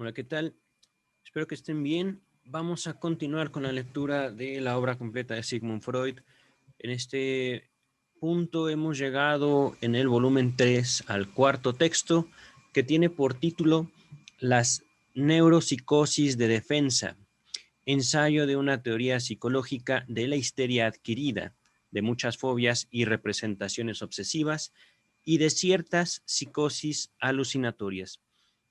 Hola, ¿qué tal? Espero que estén bien. Vamos a continuar con la lectura de la obra completa de Sigmund Freud. En este punto hemos llegado en el volumen 3 al cuarto texto que tiene por título Las neuropsicosis de defensa, ensayo de una teoría psicológica de la histeria adquirida, de muchas fobias y representaciones obsesivas y de ciertas psicosis alucinatorias.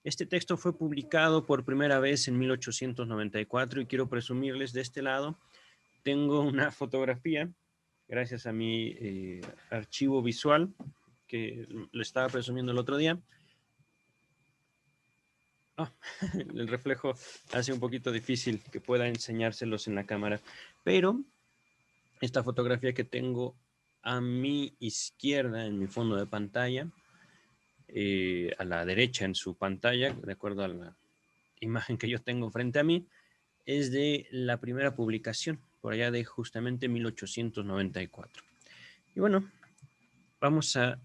Este texto fue publicado por primera vez en 1894 y quiero presumirles de este lado. Tengo una fotografía, gracias a mi archivo visual, que lo estaba presumiendo el otro día. Oh, el reflejo hace un poquito difícil que pueda enseñárselos en la cámara, pero esta fotografía que tengo a mi izquierda en mi fondo de pantalla, a la derecha en su pantalla, de acuerdo a la imagen que yo tengo frente a mí, es de la primera publicación, por allá de justamente 1894. Y bueno, vamos a,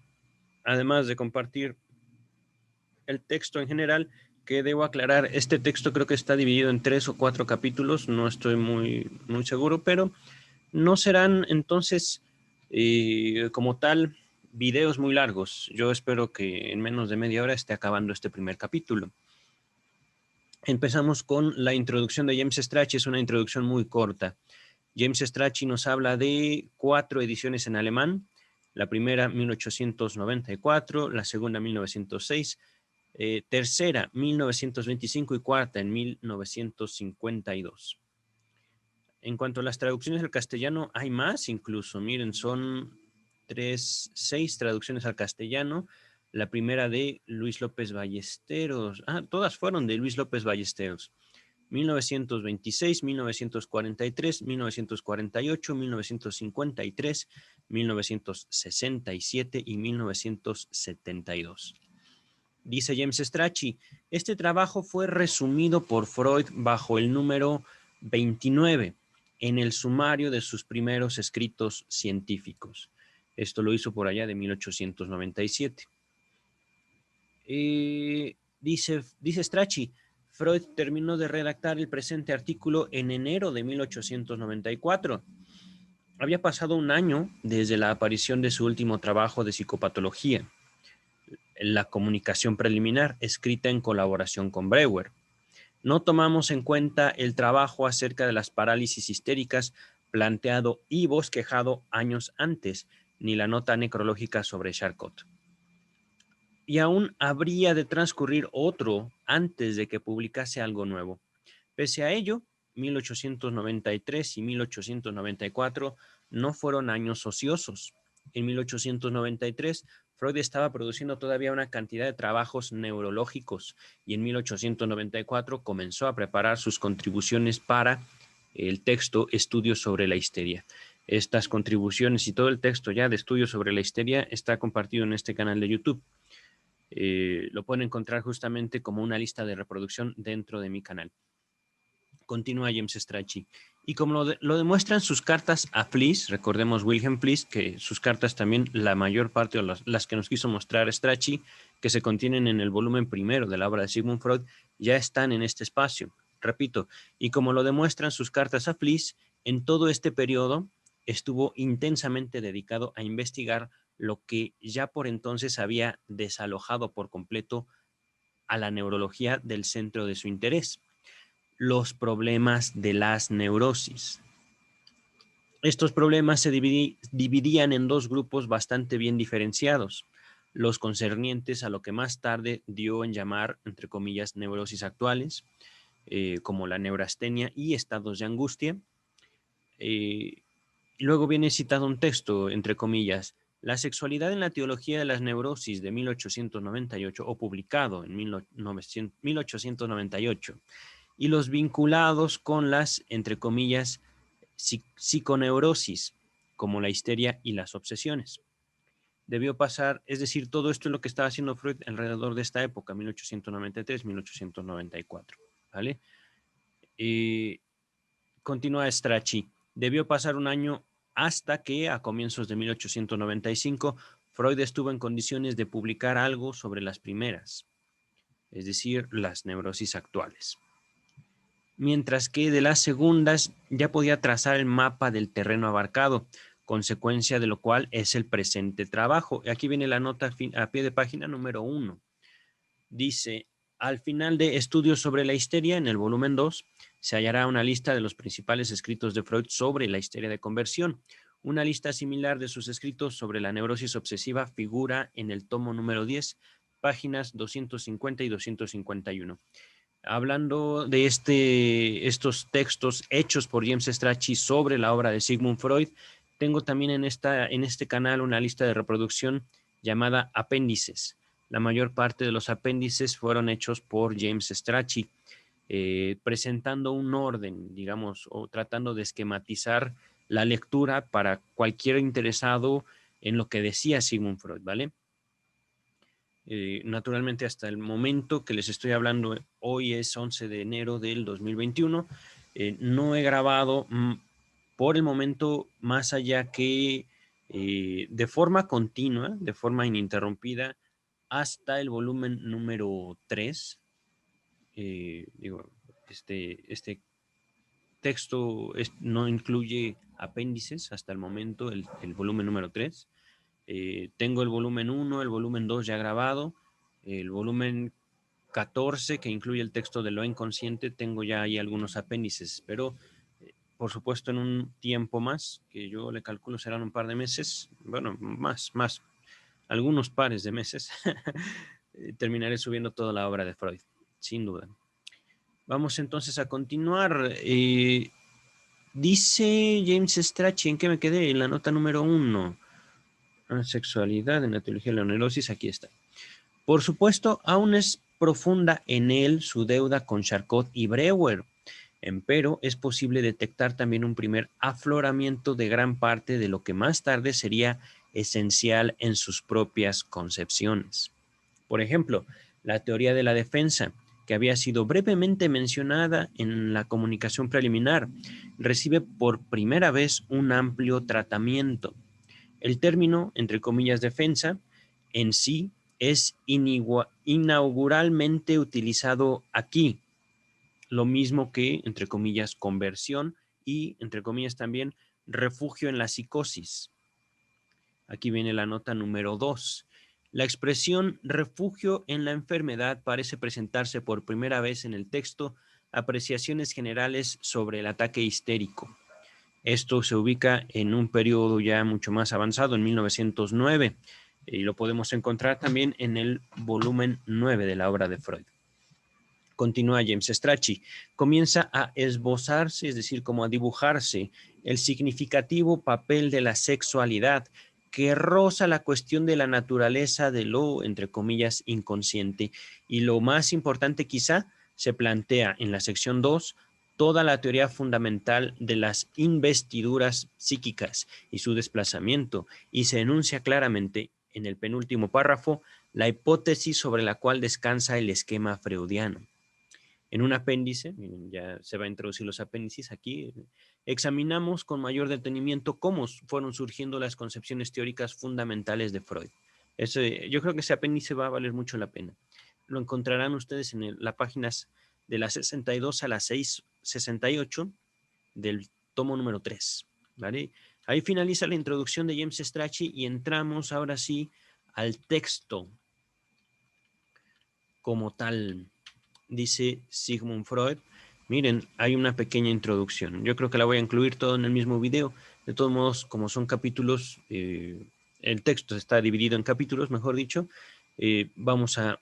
además de compartir el texto en general, que debo aclarar, este texto creo que está dividido en 3 o 4 capítulos, no estoy muy seguro, pero no serán entonces como tal videos muy largos. Yo espero que en menos de media hora esté acabando este primer capítulo. Empezamos con la introducción de James Strachey, es una introducción muy corta. James Strachey nos habla de 4 ediciones en alemán, la primera 1894, la segunda 1906, tercera 1925 y cuarta en 1952. En cuanto a las traducciones al castellano, hay más incluso. Miren, son 6 traducciones al castellano. La primera de Luis López Ballesteros. Todas fueron de Luis López Ballesteros. 1926, 1943, 1948, 1953, 1967 y 1972. Dice James Strachey, este trabajo fue resumido por Freud bajo el número 29 en el sumario de sus primeros escritos científicos. Esto lo hizo por allá de 1897. Dice Strachey, Freud terminó de redactar el presente artículo en enero de 1894. Había pasado un año desde la aparición de su último trabajo de psicopatología, La comunicación preliminar, escrita en colaboración con Breuer. No tomamos en cuenta el trabajo acerca de las parálisis histéricas planteado y bosquejado años antes, ni la nota necrológica sobre Charcot. Y aún habría de transcurrir otro antes de que publicase algo nuevo. Pese a ello, 1893 y 1894 no fueron años ociosos. En 1893, Freud estaba produciendo todavía una cantidad de trabajos neurológicos y en 1894 comenzó a preparar sus contribuciones para el texto Estudios sobre la histeria. Estas contribuciones y todo el texto ya de Estudios sobre la histeria está compartido en este canal de YouTube. Lo pueden encontrar justamente como una lista de reproducción dentro de mi canal. Continúa James Strachey. Y como lo demuestran sus cartas a Fliess, recordemos Wilhelm Fliess, que sus cartas también, la mayor parte, o las que nos quiso mostrar Strachey, que se contienen en el volumen primero de la obra de Sigmund Freud, ya están en este espacio. Repito, y como lo demuestran sus cartas a Fliess, en todo este periodo estuvo intensamente dedicado a investigar lo que ya por entonces había desalojado por completo a la neurología del centro de su interés: los problemas de las neurosis. Estos problemas se dividían en dos grupos bastante bien diferenciados: los concernientes a lo que más tarde dio en llamar, entre comillas, neurosis actuales, como la neurastenia y estados de angustia. Luego viene citado un texto, entre comillas, La sexualidad en la teología de las neurosis, de 1898, o publicado en 1898, y los vinculados con las, entre comillas, psiconeurosis, como la histeria y las obsesiones. Debió pasar, es decir, todo esto es lo que estaba haciendo Freud alrededor de esta época, 1893-1894, ¿vale? Continúa Strachey. Debió pasar un año hasta que, a comienzos de 1895, Freud estuvo en condiciones de publicar algo sobre las primeras. es decir, las neurosis actuales. Mientras que de las segundas ya podía trazar el mapa del terreno abarcado, consecuencia de lo cual es el presente trabajo. Aquí viene la nota a pie de página número 1. Dice, al final de Estudios sobre la histeria, en el volumen 2, se hallará una lista de los principales escritos de Freud sobre la histeria de conversión. Una lista similar de sus escritos sobre la neurosis obsesiva figura en el tomo número 10, páginas 250 y 251. Hablando de estos textos hechos por James Strachey sobre la obra de Sigmund Freud, tengo también en este canal una lista de reproducción llamada Apéndices. La mayor parte de los apéndices fueron hechos por James Strachey, presentando un orden, digamos, o tratando de esquematizar la lectura para cualquier interesado en lo que decía Sigmund Freud, ¿vale? Naturalmente, hasta el momento que les estoy hablando, hoy es 11 de enero del 2021, no he grabado por el momento más allá que de forma continua, de forma ininterrumpida, hasta el volumen número 3. Digo, este texto no incluye apéndices hasta el momento, el volumen número 3. Tengo el volumen 1, el volumen 2 ya grabado, el volumen 14 que incluye el texto de lo inconsciente, tengo ya ahí algunos apéndices, pero por supuesto en un tiempo más, que yo le calculo serán un par de meses, bueno, más, algunos pares de meses, terminaré subiendo toda la obra de Freud, sin duda. Vamos entonces a continuar. Dice James Strachey, ¿en qué me quedé? En la nota número 1. Sexualidad en la teología de la neurosis, aquí está. Por supuesto, aún es profunda en él su deuda con Charcot y Breuer, empero es posible detectar también un primer afloramiento de gran parte de lo que más tarde sería esencial en sus propias concepciones. Por ejemplo, la teoría de la defensa, que había sido brevemente mencionada en la comunicación preliminar, recibe por primera vez un amplio tratamiento. El término, entre comillas, defensa, en sí es inauguralmente utilizado aquí, lo mismo que, entre comillas, conversión y, entre comillas, también refugio en la psicosis. Aquí viene la nota número 2. La expresión refugio en la enfermedad parece presentarse por primera vez en el texto Apreciaciones generales sobre el ataque histérico. Esto se ubica en un periodo ya mucho más avanzado, en 1909, y lo podemos encontrar también en el volumen 9 de la obra de Freud. Continúa James Strachey, comienza a esbozarse, es decir, como a dibujarse, el significativo papel de la sexualidad que roza la cuestión de la naturaleza de lo, entre comillas, inconsciente. Y lo más importante quizá, se plantea en la sección 2 toda la teoría fundamental de las investiduras psíquicas y su desplazamiento, y se enuncia claramente en el penúltimo párrafo la hipótesis sobre la cual descansa el esquema freudiano. En un apéndice, ya se va a introducir los apéndices aquí, examinamos con mayor detenimiento cómo fueron surgiendo las concepciones teóricas fundamentales de Freud. Yo creo que ese apéndice va a valer mucho la pena. Lo encontrarán ustedes en las páginas de las 62 a las 668 del tomo número 3. ¿Vale? Ahí finaliza la introducción de James Strachey y entramos ahora sí al texto como tal. Dice Sigmund Freud. Miren, hay una pequeña introducción. Yo creo que la voy a incluir todo en el mismo video. De todos modos, como son capítulos, el texto está dividido en capítulos, mejor dicho, vamos a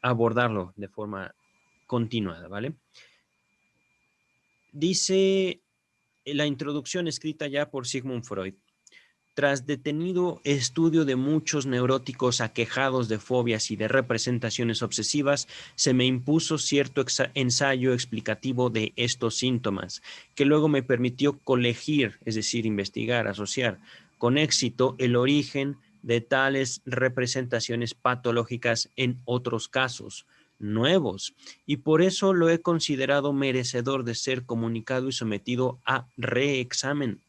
abordarlo de forma continuada, ¿vale? Dice la introducción escrita ya por Sigmund Freud. Tras detenido estudio de muchos neuróticos aquejados de fobias y de representaciones obsesivas, se me impuso cierto ensayo explicativo de estos síntomas, que luego me permitió colegir, es decir, investigar, asociar con éxito el origen de tales representaciones patológicas en otros casos nuevos, y por eso lo he considerado merecedor de ser comunicado y sometido a reexamen.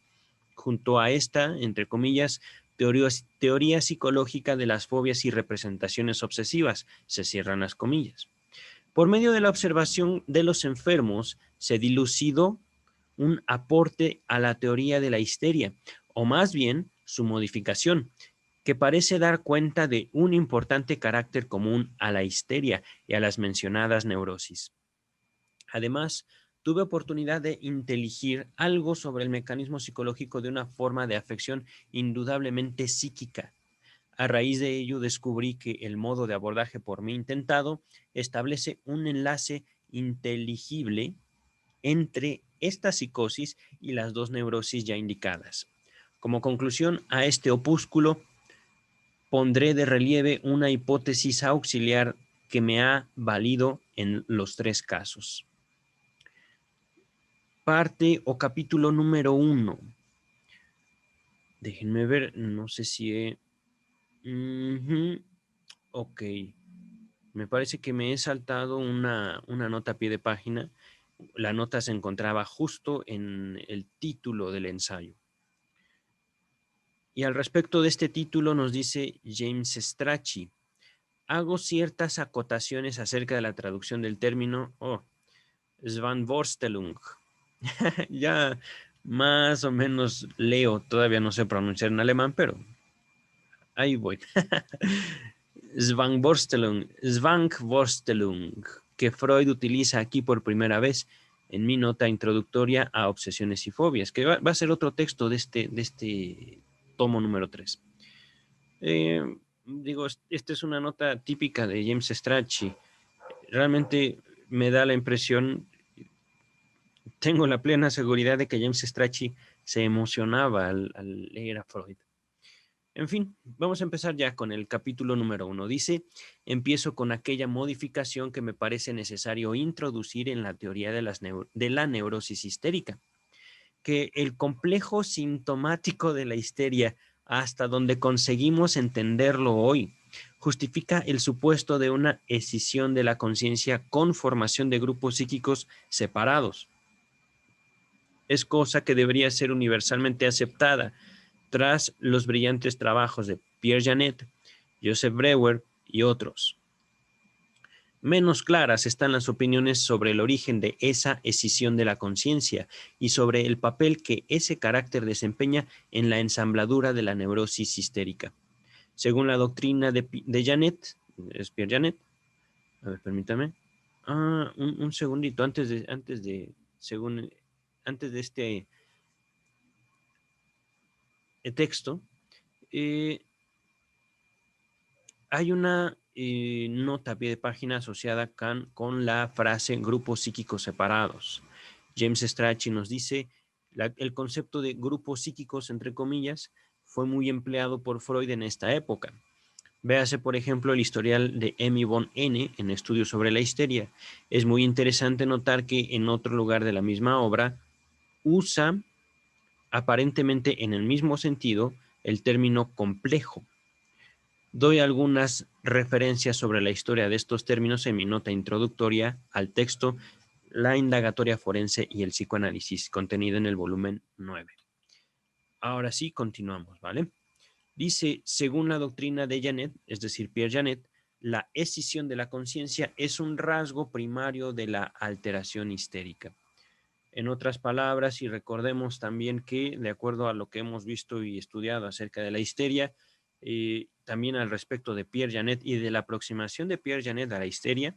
Junto a esta, entre comillas, teoría psicológica de las fobias y representaciones obsesivas, se cierran las comillas. Por medio de la observación de los enfermos, se dilucidó un aporte a la teoría de la histeria, o más bien su modificación, que parece dar cuenta de un importante carácter común a la histeria y a las mencionadas neurosis. Además, tuve oportunidad de inteligir algo sobre el mecanismo psicológico de una forma de afección indudablemente psíquica. A raíz de ello descubrí que el modo de abordaje por mí intentado establece un enlace inteligible entre esta psicosis y las dos neurosis ya indicadas. Como conclusión a este opúsculo, pondré de relieve una hipótesis auxiliar que me ha valido en los tres casos. Parte o capítulo número 1. Déjenme ver, no sé si he... Ok. Me parece que me he saltado una nota a pie de página. La nota se encontraba justo en el título del ensayo. Y al respecto de este título nos dice James Strachey: hago ciertas acotaciones acerca de la traducción del término Svanvorstellung. Ya más o menos leo, todavía no sé pronunciar en alemán, pero ahí voy. Zwangsvorstellung, que Freud utiliza aquí por primera vez en mi nota introductoria a Obsesiones y Fobias, que va a ser otro texto de este tomo número 3. Esta es una nota típica de James Strachey. Realmente me da la impresión, tengo la plena seguridad de que James Strachey se emocionaba al leer a Freud. En fin, vamos a empezar ya con el capítulo número 1. Dice: empiezo con aquella modificación que me parece necesario introducir en la teoría de la neurosis histérica, que el complejo sintomático de la histeria, hasta donde conseguimos entenderlo hoy, justifica el supuesto de una escisión de la conciencia con formación de grupos psíquicos separados. Es cosa que debería ser universalmente aceptada tras los brillantes trabajos de Pierre Janet, Joseph Breuer y otros. Menos claras están las opiniones sobre el origen de esa escisión de la conciencia y sobre el papel que ese carácter desempeña en la ensambladura de la neurosis histérica. Según la doctrina de Janet, es Pierre Janet, a ver, permítame, un segundito, antes de este texto, hay una nota a pie de página asociada con la frase grupos psíquicos separados. James Strachey nos dice: el concepto de grupos psíquicos, entre comillas, fue muy empleado por Freud en esta época. Véase, por ejemplo, el historial de Emmy von Enne en Estudios sobre la histeria. Es muy interesante notar que en otro lugar de la misma obra usa, aparentemente en el mismo sentido, el término complejo. Doy algunas referencias sobre la historia de estos términos en mi nota introductoria al texto La indagatoria forense y el psicoanálisis, contenido en el volumen 9. Ahora sí, continuamos, ¿vale? Dice: según la doctrina de Janet, es decir, Pierre Janet, la escisión de la conciencia es un rasgo primario de la alteración histérica. En otras palabras, y recordemos también que, de acuerdo a lo que hemos visto y estudiado acerca de la histeria, también al respecto de Pierre Janet y de la aproximación de Pierre Janet a la histeria,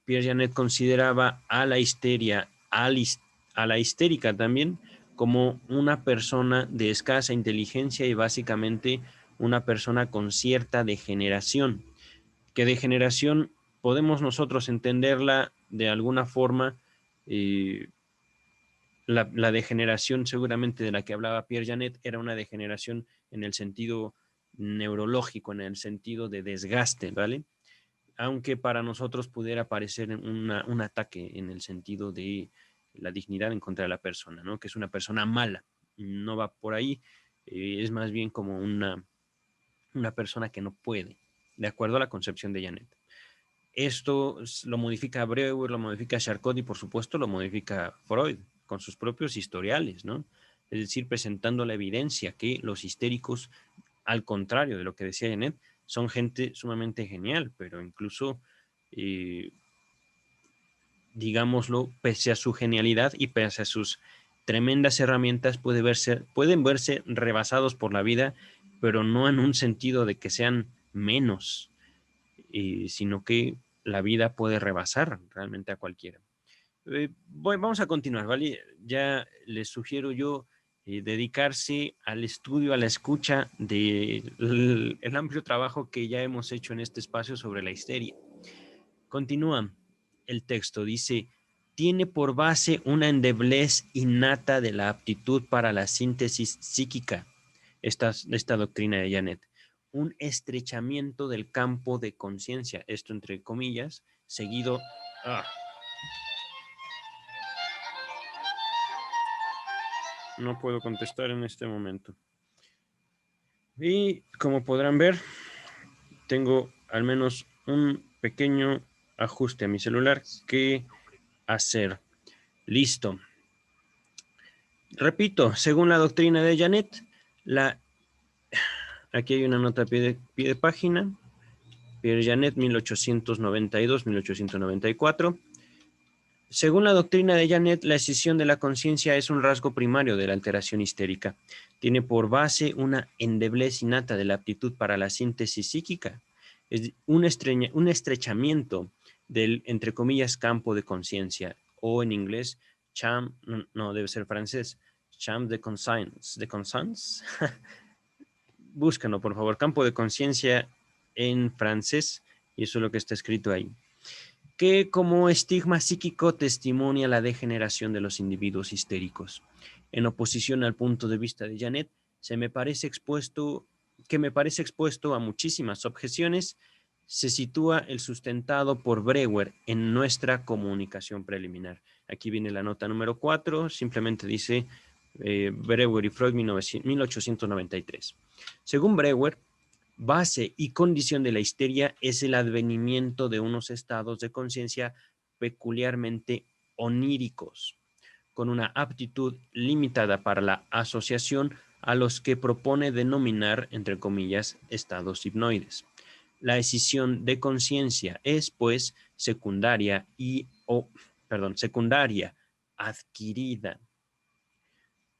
Pierre Janet consideraba a la histeria, a la histérica también, como una persona de escasa inteligencia y básicamente una persona con cierta degeneración. Que degeneración podemos nosotros entenderla de alguna forma, la degeneración seguramente de la que hablaba Pierre Janet era una degeneración en el sentido neurológico, en el sentido de desgaste, ¿vale? Aunque para nosotros pudiera parecer un ataque en el sentido de la dignidad en contra de la persona, ¿no? Que es una persona mala, no va por ahí, es más bien como una persona que no puede, de acuerdo a la concepción de Janet. Esto lo modifica Breuer, lo modifica Charcot y por supuesto lo modifica Freud con sus propios historiales, ¿no? es decir, presentando la evidencia que los histéricos, al contrario de lo que decía Janet, son gente sumamente genial, pero incluso, digámoslo, pese a su genialidad y pese a sus tremendas herramientas, pueden verse rebasados por la vida, pero no en un sentido de que sean menos, sino que la vida puede rebasar realmente a cualquiera. Vamos a continuar, ¿vale? Ya les sugiero yo dedicarse al estudio, a la escucha del el amplio trabajo que ya hemos hecho en este espacio sobre la histeria. Continúa el texto, dice, tiene por base una endeblez innata de la aptitud para la síntesis psíquica, esta doctrina de Janet, un estrechamiento del campo de conciencia, esto entre comillas, seguido... No puedo contestar en este momento. Y como podrán ver, tengo al menos un pequeño ajuste a mi celular que hacer. Listo. Repito, según la doctrina de Janet, aquí hay una nota a pie de página. Pierre Janet, 1892-1894. Según la doctrina de Janet, la escisión de la conciencia es un rasgo primario de la alteración histérica. Tiene por base una endeblez innata de la aptitud para la síntesis psíquica. Es un estrechamiento del, entre comillas, campo de conciencia, o en inglés, champ, no, debe ser francés, champ de conscience. ¿De conscience? Búscalo, por favor, campo de conciencia en francés, y eso es lo que está escrito ahí, que como estigma psíquico testimonia la degeneración de los individuos histéricos. En oposición al punto de vista de Janet, me parece expuesto a muchísimas objeciones, se sitúa el sustentado por Breuer en nuestra comunicación preliminar. Aquí viene la nota número 4, simplemente dice Breuer y Freud, 1893. Según Breuer, base y condición de la histeria es el advenimiento de unos estados de conciencia peculiarmente oníricos, con una aptitud limitada para la asociación a los que propone denominar, entre comillas, estados hipnoides. La escisión de conciencia es, pues, secundaria adquirida.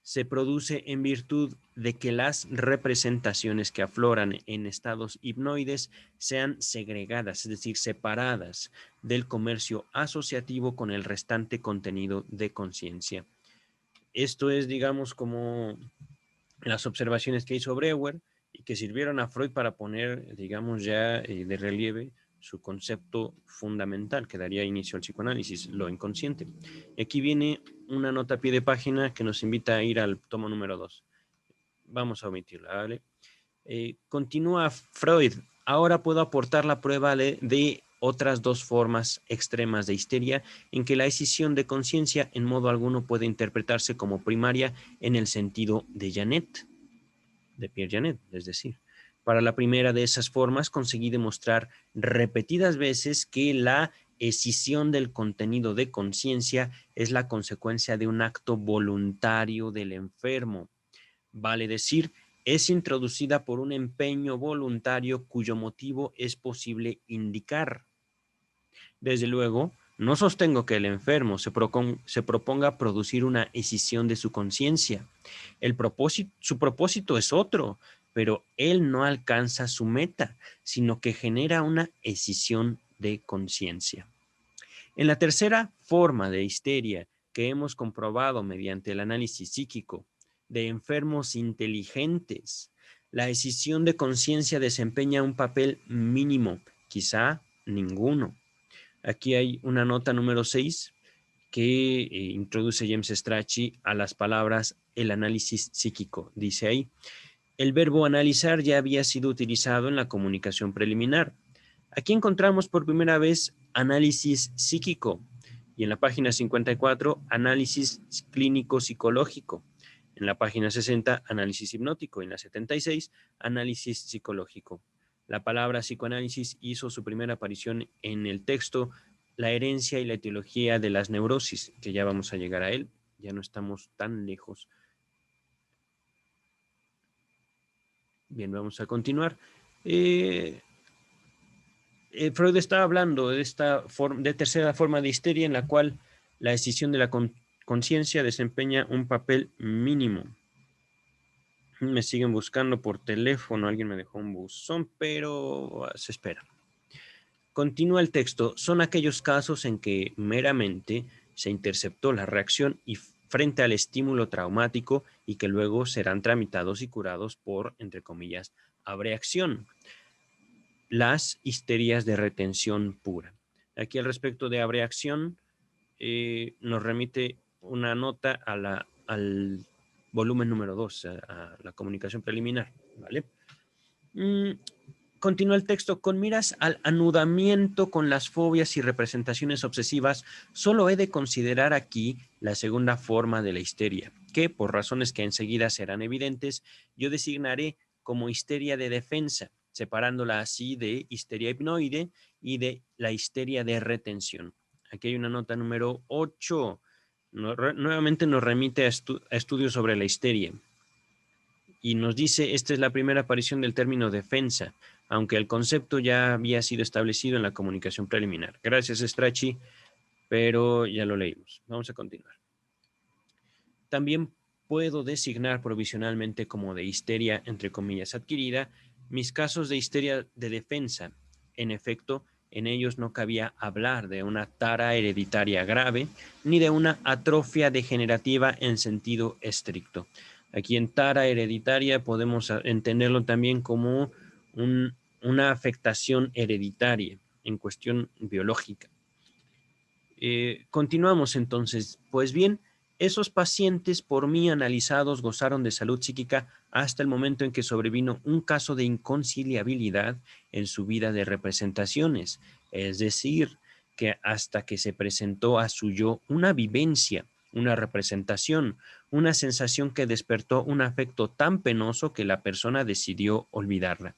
Se produce en virtud de que las representaciones que afloran en estados hipnoides sean segregadas, es decir, separadas del comercio asociativo con el restante contenido de conciencia. Esto es, digamos, como las observaciones que hizo Breuer y que sirvieron a Freud para poner, digamos, ya de relieve su concepto fundamental que daría inicio al psicoanálisis, lo inconsciente. Y aquí viene una nota a pie de página que nos invita a ir al tomo número 2. Vamos a omitirla, ¿vale? Continúa Freud. Ahora puedo aportar la prueba de otras dos formas extremas de histeria en que la escisión de conciencia en modo alguno puede interpretarse como primaria en el sentido de Janet, de Pierre Janet, es decir. Para la primera de esas formas conseguí demostrar repetidas veces que la escisión del contenido de conciencia es la consecuencia de un acto voluntario del enfermo. Vale decir, es introducida por un empeño voluntario cuyo motivo es posible indicar. Desde luego, no sostengo que el enfermo se proponga producir una escisión de su conciencia. Su propósito es otro, pero él no alcanza su meta, sino que genera una escisión de conciencia. En la tercera forma de histeria que hemos comprobado mediante el análisis psíquico de enfermos inteligentes, la escisión de conciencia desempeña un papel mínimo, quizá ninguno. Aquí hay una nota número 6 que introduce James Strachey a las palabras el análisis psíquico. Dice ahí, el verbo analizar ya había sido utilizado en la comunicación preliminar. Aquí encontramos por primera vez análisis psíquico y en la página 54 análisis clínico-psicológico. En la página 60 análisis hipnótico y en la 76 análisis psicológico. La palabra psicoanálisis hizo su primera aparición en el texto La herencia y la etiología de las neurosis, que ya vamos a llegar a él, ya no estamos tan lejos Bien, vamos a continuar. Freud estaba hablando de esta de tercera forma de histeria en la cual la decisión de la conciencia desempeña un papel mínimo. Me siguen buscando por teléfono, alguien me dejó un buzón, pero se espera. Continúa el texto. Son aquellos casos en que meramente se interceptó la reacción y frente al estímulo traumático y que luego serán tramitados y curados por, entre comillas, abreacción. Las histerias de retención pura. Aquí al respecto de abreacción nos remite una nota al volumen número 2, a la comunicación preliminar, ¿vale? Continúa el texto. Con miras al anudamiento con las fobias y representaciones obsesivas, solo he de considerar aquí la segunda forma de la histeria, que, por razones que enseguida serán evidentes, yo designaré como histeria de defensa, separándola así de histeria hipnoide y de la histeria de retención. Aquí hay una nota número 8. Nuevamente nos remite a estudios sobre la histeria. Y nos dice, esta es la primera aparición del término defensa, aunque el concepto ya había sido establecido en la comunicación preliminar. Gracias, Strachey, pero ya lo leímos. Vamos a continuar. También puedo designar provisionalmente como de histeria, entre comillas, adquirida, mis casos de histeria de defensa. En efecto, en ellos no cabía hablar de una tara hereditaria grave, ni de una atrofia degenerativa en sentido estricto. Aquí en tara hereditaria podemos entenderlo también como una afectación hereditaria en cuestión biológica. Continuamos entonces. Pues bien, esos pacientes por mí analizados gozaron de salud psíquica hasta el momento en que sobrevino un caso de inconciliabilidad en su vida de representaciones, es decir, que hasta que se presentó a su yo una vivencia, una representación, una sensación que despertó un afecto tan penoso que la persona decidió olvidarla,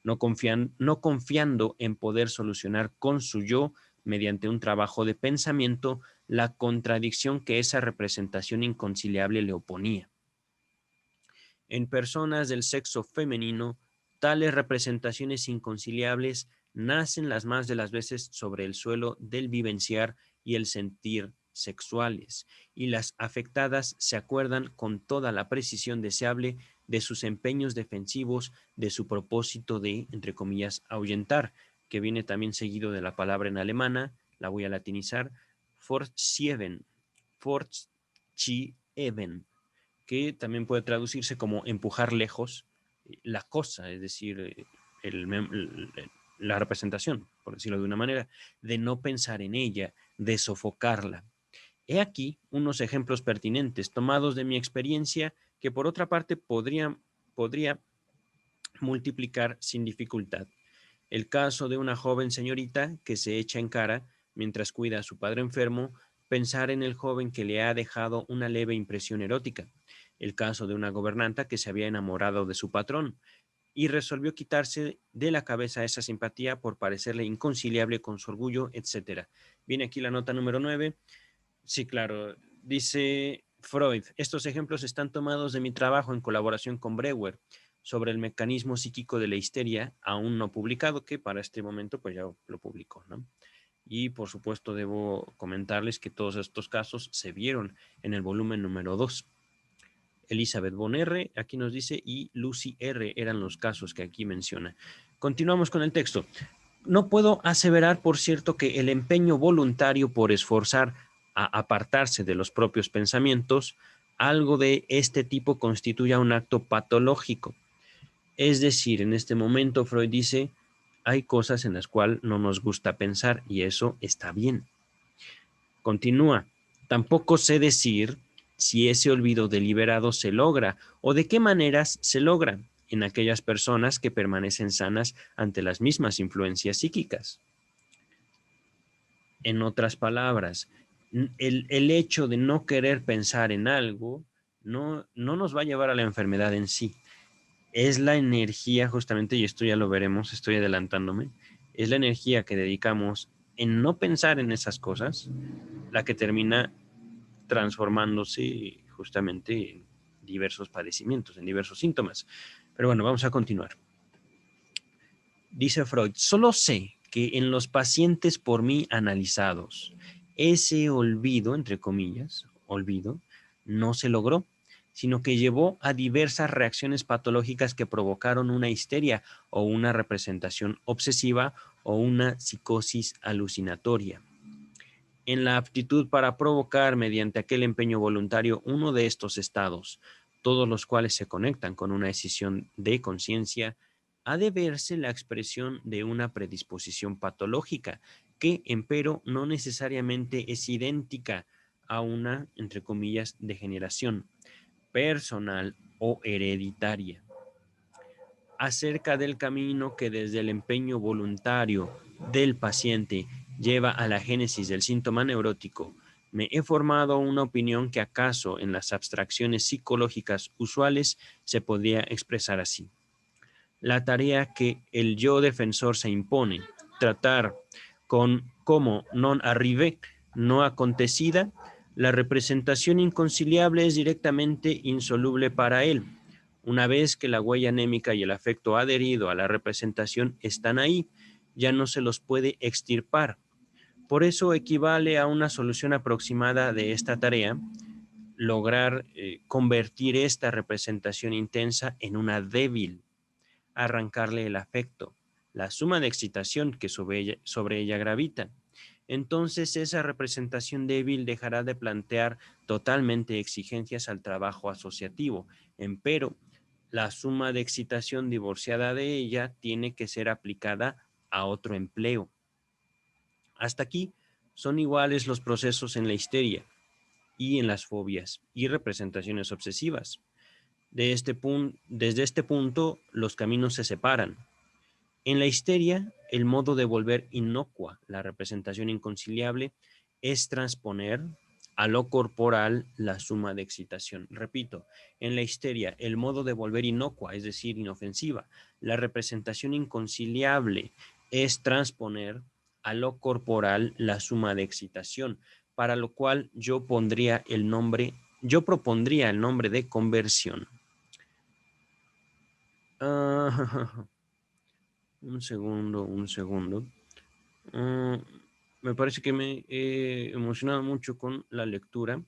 no confiando en poder solucionar con su yo mediante un trabajo de pensamiento la contradicción que esa representación inconciliable le oponía. En personas del sexo femenino, tales representaciones inconciliables nacen las más de las veces sobre el suelo del vivenciar y el sentir sexuales, y las afectadas se acuerdan con toda la precisión deseable de sus empeños defensivos, de su propósito de, entre comillas, ahuyentar, que viene también seguido de la palabra en alemana, la voy a latinizar, fortschieben, que también puede traducirse como empujar lejos la cosa, es decir, la representación, por decirlo de una manera, de no pensar en ella, de sofocarla. He aquí unos ejemplos pertinentes tomados de mi experiencia que por otra parte podría multiplicar sin dificultad. El caso de una joven señorita que se echa en cara, mientras cuida a su padre enfermo, pensar en el joven que le ha dejado una leve impresión erótica. El caso de una gobernanta que se había enamorado de su patrón y resolvió quitarse de la cabeza esa simpatía por parecerle inconciliable con su orgullo, etc. Viene aquí la nota número 9. Sí, claro. Dice Freud, estos ejemplos están tomados de mi trabajo en colaboración con Breuer sobre el mecanismo psíquico de la histeria, aún no publicado, que para este momento pues ya lo publicó, ¿no? Y por supuesto debo comentarles que todos estos casos se vieron en el volumen número 2. Elizabeth Von R. aquí nos dice y Lucy R. eran los casos que aquí menciona. Continuamos con el texto. No puedo aseverar, por cierto, que el empeño voluntario por esforzar a apartarse de los propios pensamientos, algo de este tipo constituya un acto patológico. Es decir, en este momento Freud dice, hay cosas en las cuales no nos gusta pensar y eso está bien. Continúa, tampoco sé decir si ese olvido deliberado se logra o de qué maneras se logra en aquellas personas que permanecen sanas ante las mismas influencias psíquicas. En otras palabras, el hecho de no querer pensar en algo no nos va a llevar a la enfermedad en sí. Es la energía justamente, y esto ya lo veremos, estoy adelantándome, es la energía que dedicamos en no pensar en esas cosas la que termina transformándose justamente en diversos padecimientos, en diversos síntomas. Pero bueno, vamos a continuar. Dice Freud, solo sé que en los pacientes por mí analizados, ese olvido, entre comillas, olvido, no se logró, sino que llevó a diversas reacciones patológicas que provocaron una histeria o una representación obsesiva o una psicosis alucinatoria. En la aptitud para provocar mediante aquel empeño voluntario uno de estos estados, todos los cuales se conectan con una decisión de conciencia, ha de verse la expresión de una predisposición patológica, que, empero, no necesariamente es idéntica a una, entre comillas, degeneración personal o hereditaria. Acerca del camino que desde el empeño voluntario del paciente lleva a la génesis del síntoma neurótico, me he formado una opinión que acaso en las abstracciones psicológicas usuales se podría expresar así. La tarea que el yo defensor se impone, tratar con como non arrivé, no acontecida, la representación inconciliable es directamente insoluble para él. Una vez que la huella anémica y el afecto adherido a la representación están ahí, ya no se los puede extirpar. Por eso equivale a una solución aproximada de esta tarea lograr convertir esta representación intensa en una débil, arrancarle el afecto, la suma de excitación que sobre ella gravita. Entonces esa representación débil dejará de plantear totalmente exigencias al trabajo asociativo, empero la suma de excitación divorciada de ella tiene que ser aplicada a otro empleo. Hasta aquí son iguales los procesos en la histeria y en las fobias y representaciones obsesivas. Desde este punto, los caminos se separan. En la histeria, el modo de volver inocua la representación inconciliable es transponer a lo corporal la suma de excitación. Repito, en la histeria, el modo de volver inocua, es decir, inofensiva, la representación inconciliable es transponer a lo corporal la suma de excitación, para lo cual yo propondría el nombre de conversión. Un segundo. Me parece que me he emocionado mucho con la lectura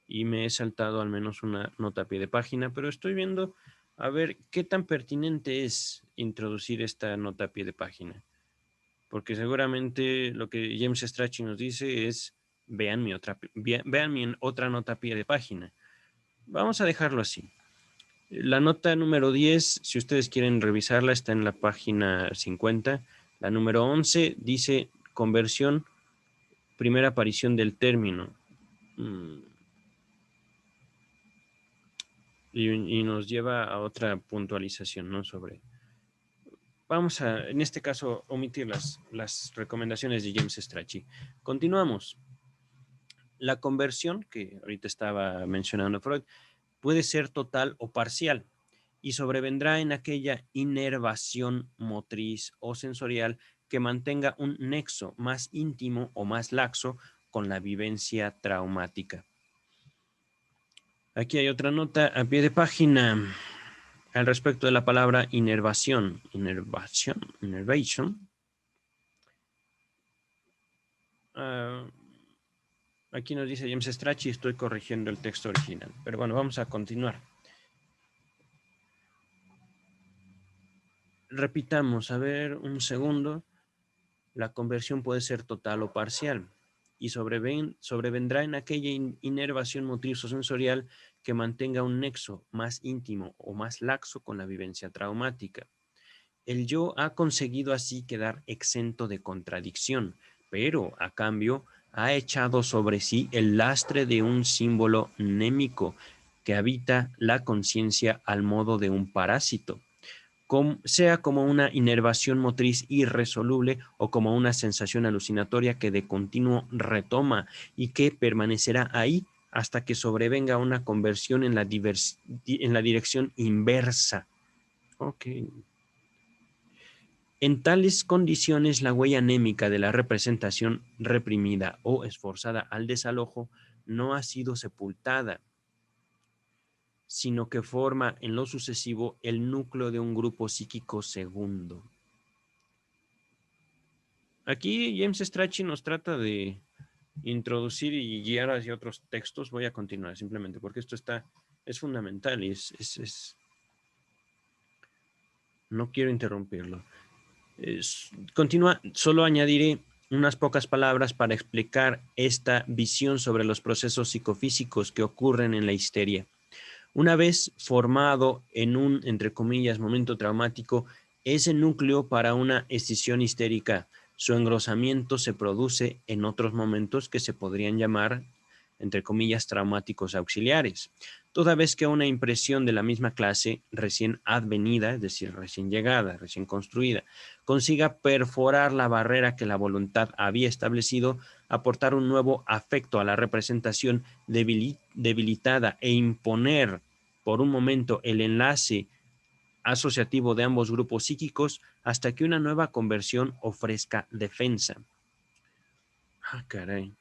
y me he saltado al menos una nota a pie de página, pero estoy viendo a ver qué tan pertinente es introducir esta nota a pie de página. Porque seguramente lo que James Strachey nos dice es vean mi otra nota a pie de página. Vamos a dejarlo así. La nota número 10, si ustedes quieren revisarla, está en la página 50. La número 11 dice conversión, primera aparición del término. Y nos lleva a otra puntualización, ¿no? Vamos a, en este caso, omitir las recomendaciones de James Strachey. Continuamos. La conversión, que ahorita estaba mencionando Freud, puede ser total o parcial y sobrevendrá en aquella inervación motriz o sensorial que mantenga un nexo más íntimo o más laxo con la vivencia traumática. Aquí hay otra nota a pie de página al respecto de la palabra innervation. Aquí nos dice James Strachey, estoy corrigiendo el texto original. Pero bueno, vamos a continuar. Repitamos, a ver, un segundo. La conversión puede ser total o parcial y sobrevendrá en aquella inervación motriz o sensorial que mantenga un nexo más íntimo o más laxo con la vivencia traumática. El yo ha conseguido así quedar exento de contradicción, pero a cambio ha echado sobre sí el lastre de un símbolo némico que habita la conciencia al modo de un parásito, sea como una inervación motriz irresoluble o como una sensación alucinatoria que de continuo retoma y que permanecerá ahí hasta que sobrevenga una conversión en la dirección inversa. Ok. En tales condiciones, la huella anémica de la representación reprimida o esforzada al desalojo no ha sido sepultada. sino que forma en lo sucesivo el núcleo de un grupo psíquico segundo. Aquí James Strachey nos trata de introducir y guiar hacia otros textos. Voy a continuar simplemente porque esto es fundamental y no quiero interrumpirlo. Continúa, solo añadiré unas pocas palabras para explicar esta visión sobre los procesos psicofísicos que ocurren en la histeria. Una vez formado en un, entre comillas, momento traumático, ese núcleo para una escisión histérica, su engrosamiento se produce en otros momentos que se podrían llamar, entre comillas, traumáticos auxiliares. Toda vez que una impresión de la misma clase, recién advenida, es decir, recién llegada, recién construida, consiga perforar la barrera que la voluntad había establecido, aportar un nuevo afecto a la representación debilitada e imponer por un momento el enlace asociativo de ambos grupos psíquicos hasta que una nueva conversión ofrezca defensa. Ah, caray.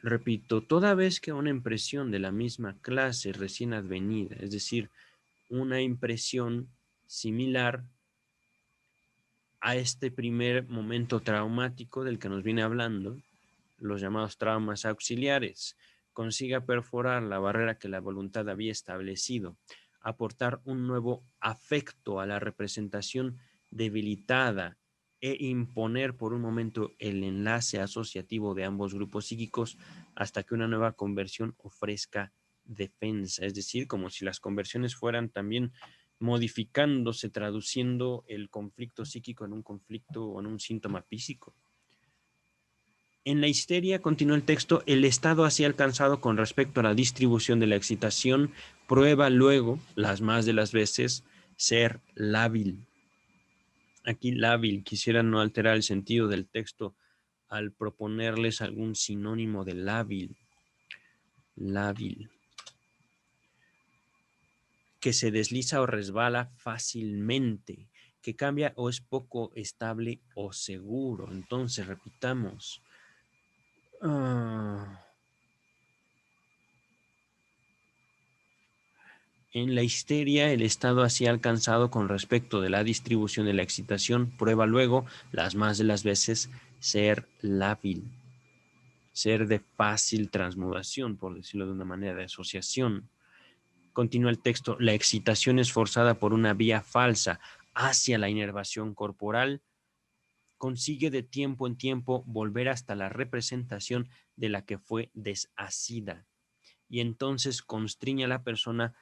Repito, toda vez que una impresión de la misma clase recién advenida, es decir, una impresión similar a este primer momento traumático del que nos viene hablando, los llamados traumas auxiliares, consiga perforar la barrera que la voluntad había establecido, aportar un nuevo afecto a la representación debilitada e imponer por un momento el enlace asociativo de ambos grupos psíquicos hasta que una nueva conversión ofrezca defensa, es decir, como si las conversiones fueran también modificándose, traduciendo el conflicto psíquico en un conflicto o en un síntoma físico. En la histeria, continúa el texto, el estado así alcanzado con respecto a la distribución de la excitación prueba luego, las más de las veces, ser lábil. Aquí lábil, quisiera no alterar el sentido del texto al proponerles algún sinónimo de lábil. Lábil. Que se desliza o resbala fácilmente, que cambia o es poco estable o seguro. Entonces, repitamos. En la histeria, el estado así alcanzado con respecto de la distribución de la excitación prueba luego, las más de las veces, ser lábil, ser de fácil transmutación, por decirlo de una manera, de asociación. Continúa el texto, la excitación es forzada por una vía falsa hacia la inervación corporal, consigue de tiempo en tiempo volver hasta la representación de la que fue desasida y entonces constriñe a la persona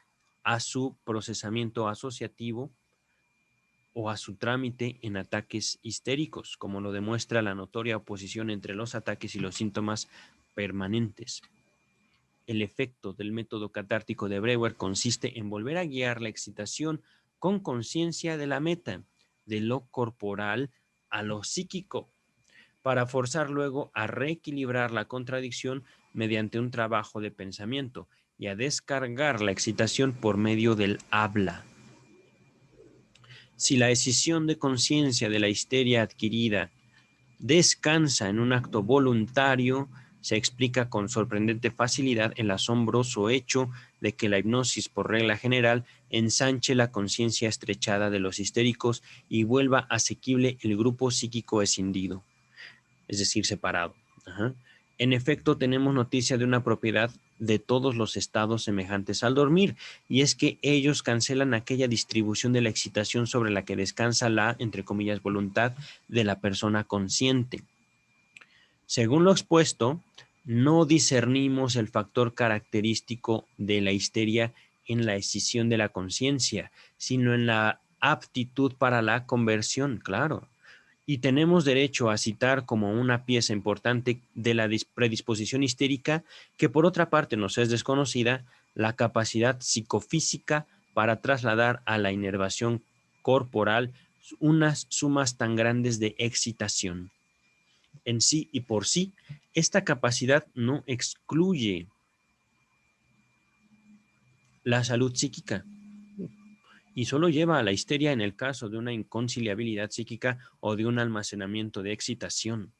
a su procesamiento asociativo o a su trámite en ataques histéricos, como lo demuestra la notoria oposición entre los ataques y los síntomas permanentes. El efecto del método catártico de Breuer consiste en volver a guiar la excitación con conciencia de la meta, de lo corporal a lo psíquico, para forzar luego a reequilibrar la contradicción mediante un trabajo de pensamiento y a descargar la excitación por medio del habla. Si la escisión de conciencia de la histeria adquirida descansa en un acto voluntario, se explica con sorprendente facilidad el asombroso hecho de que la hipnosis, por regla general, ensanche la conciencia estrechada de los histéricos y vuelva asequible el grupo psíquico escindido, es decir, separado. En efecto, tenemos noticia de una propiedad de todos los estados semejantes al dormir, y es que ellos cancelan aquella distribución de la excitación sobre la que descansa la, entre comillas, voluntad de la persona consciente. Según lo expuesto, no discernimos el factor característico de la histeria en la escisión de la conciencia, sino en la aptitud para la conversión, claro. Y tenemos derecho a citar como una pieza importante de la predisposición histérica, que por otra parte nos es desconocida, la capacidad psicofísica para trasladar a la inervación corporal unas sumas tan grandes de excitación. En sí y por sí, esta capacidad no excluye la salud psíquica y solo lleva a la histeria en el caso de una inconciliabilidad psíquica o de un almacenamiento de excitación.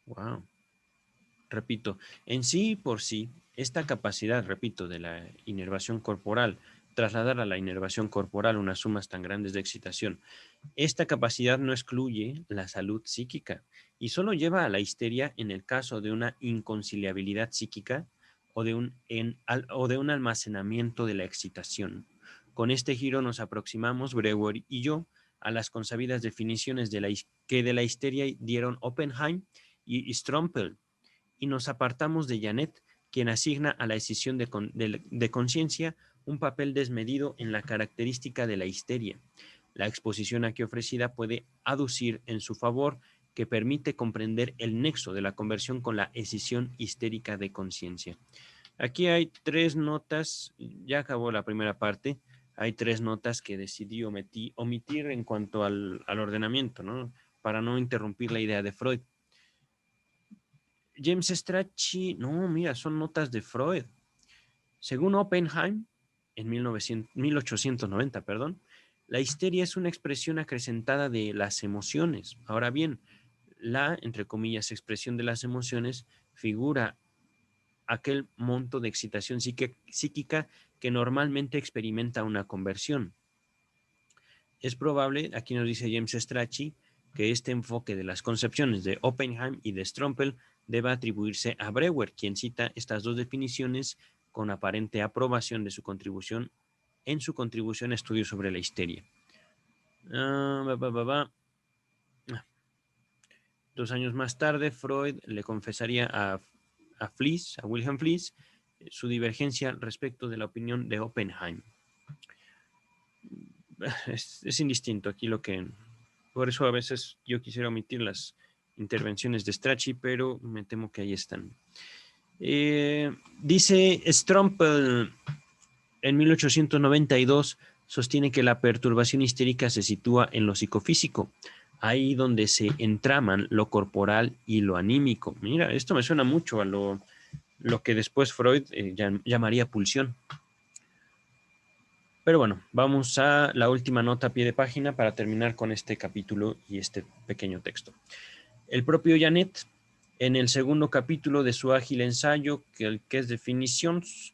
Wow. repito, en sí por sí, esta capacidad, repito, de la inervación corporal, trasladar a la inervación corporal unas sumas tan grandes de excitación, esta capacidad no excluye la salud psíquica y solo lleva a la histeria en el caso de una inconciliabilidad psíquica o o de un almacenamiento de la excitación. Con este giro nos aproximamos, Breuer y yo, a las consabidas definiciones que de la histeria dieron Oppenheim y Strompel, y nos apartamos de Janet, quien asigna a la decisión de conciencia un papel desmedido en la característica de la histeria. La exposición aquí ofrecida puede aducir en su favor que permite comprender el nexo de la conversión con la escisión histérica de conciencia. Aquí hay 3 notas, ya acabó la primera parte, hay 3 notas que decidí omitir en cuanto al ordenamiento, ¿no? Para no interrumpir la idea de Freud. James Strachey, no, mira, son notas de Freud. Según Oppenheim, en 1890, perdón, la histeria es una expresión acrecentada de las emociones. Ahora bien, la, entre comillas, expresión de las emociones figura aquel monto de excitación psíquica que normalmente experimenta una conversión. Es probable, aquí nos dice James Strachey, que este enfoque de las concepciones de Oppenheim y de Strompel deba atribuirse a Breuer, quien cita estas 2 definiciones con aparente aprobación de su contribución en su contribución a estudios sobre la histeria. 2 años más tarde, Freud le confesaría a Wilhelm Fliess, su divergencia respecto de la opinión de Oppenheim. Es indistinto aquí lo que... Por eso a veces yo quisiera omitir las intervenciones de Strachey, pero me temo que ahí están. Dice Strompel en 1892, sostiene que la perturbación histérica se sitúa en lo psicofísico, ahí donde se entraman lo corporal y lo anímico. Mira, esto me suena mucho a lo que después Freud llamaría pulsión. Pero bueno, vamos a la última nota a pie de página para terminar con este capítulo y este pequeño texto. El propio Janet, en el segundo capítulo de su ágil ensayo, que es definiciones,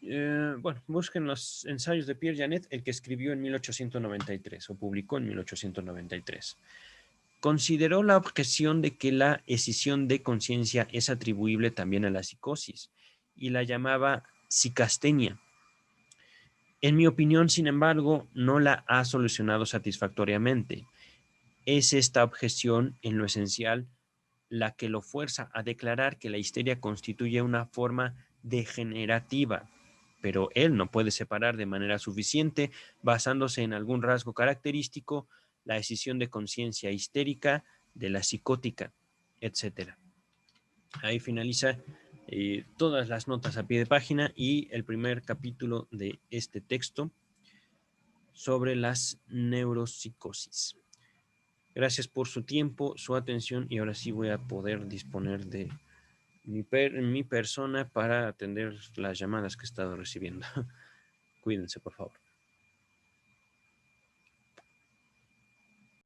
bueno, busquen los ensayos de Pierre Janet, el que escribió en 1893 o publicó en 1893. Consideró la objeción de que la escisión de conciencia es atribuible también a la psicosis y la llamaba psicastenia. En mi opinión, sin embargo, no la ha solucionado satisfactoriamente. Es esta objeción, en lo esencial, la que lo fuerza a declarar que la histeria constituye una forma degenerativa, pero él no puede separar de manera suficiente, basándose en algún rasgo característico, la escisión de conciencia histérica de la psicótica, etc. Ahí finaliza todas las notas a pie de página y el primer capítulo de este texto sobre las neuropsicosis. Gracias por su tiempo, su atención y ahora sí voy a poder disponer de mi persona para atender las llamadas que he estado recibiendo. Cuídense, por favor.